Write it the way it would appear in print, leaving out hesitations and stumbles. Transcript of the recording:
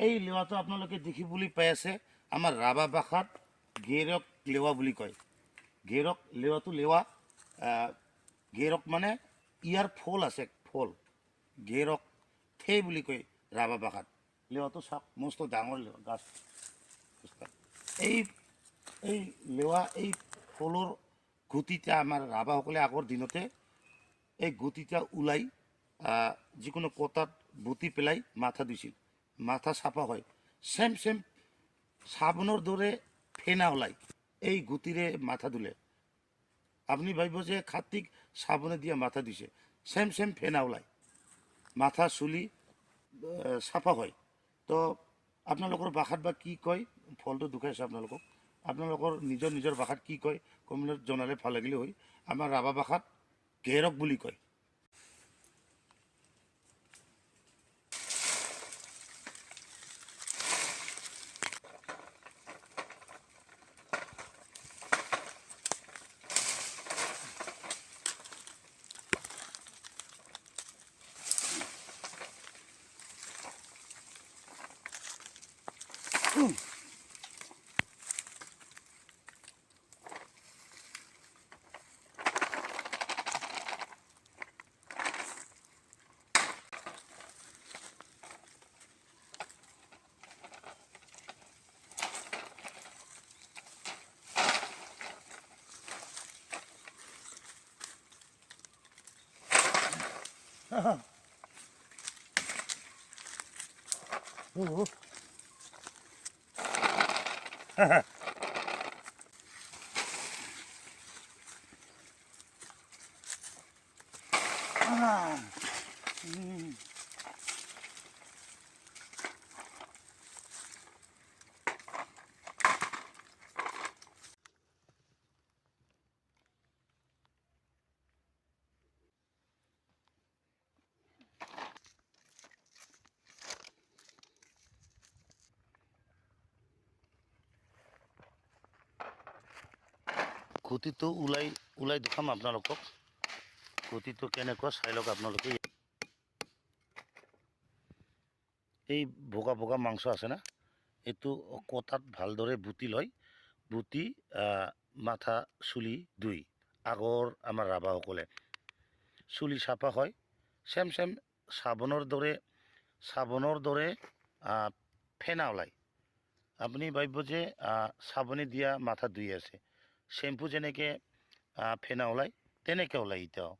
এই লেৱাটো আপোনালোকে দেখিবলৈ পাই আছে আমাৰ ৰাভা ভাষাত গেৰক লেৱা বুলি কয়। গেৰক লেৱাটো লেৱা, গেৰক মানে ইয়াৰ ফল আছে, ফল গেৰক থে বুলি কয় ৰাভা ভাষাত। লেৱাটো চাওক মস্ত ডাঙৰ লেৱা গাছ। এই এই লেৱা এই ফলৰ গুটিটা আমাৰ ৰাভাসকলে আগৰ দিনতে এই গুটিটা ওলাই যিকোনো কটাত বুটি পেলাই মাথা দিছিল, মাথা চাফা হয়। চেম চাবোনৰ দৰে ফেনা ওলায় এই গুটিৰে মাথা ধুলে। আপুনি ভাবিব যে খাটিক চাবোনে দিয়া মাথা দিছে, চেম ফেনা ওলায়, মাথা চুলি চাফা হয়। তো আপোনালোকৰ ভাষাত বা কি কয়, ফলটো দুখাইছে আপোনালোকক, আপোনালোকৰ নিজৰ ভাষাত কি কয় কমেণ্টত জনালে ভাল লাগিলে হয়। আমাৰ ৰাভা ভাষাত গেৰক বুলি কয়। গুটিটো ওলাই দেখাম আপোনালোকক। গুটিটো কেনেকুৱা চাই লওক আপোনালোকে। এই বগা মাংস আছে না, এইটো কটাত ভালদৰে বুটি লয়, বুটি মাথা চুলি ধুই আগৰ আমাৰ ৰাভাসকলে চুলি চাফা হয়। চেম চাবোনৰ দৰে ফেনা ওলায়। আপুনি ভাবিব যে চাবোনে দিয়া মাথা ধুই আছে, শ্বেম্পু যেনেকৈ ফেনা ওলায় তেনেকৈ ওলায় এতিয়াও।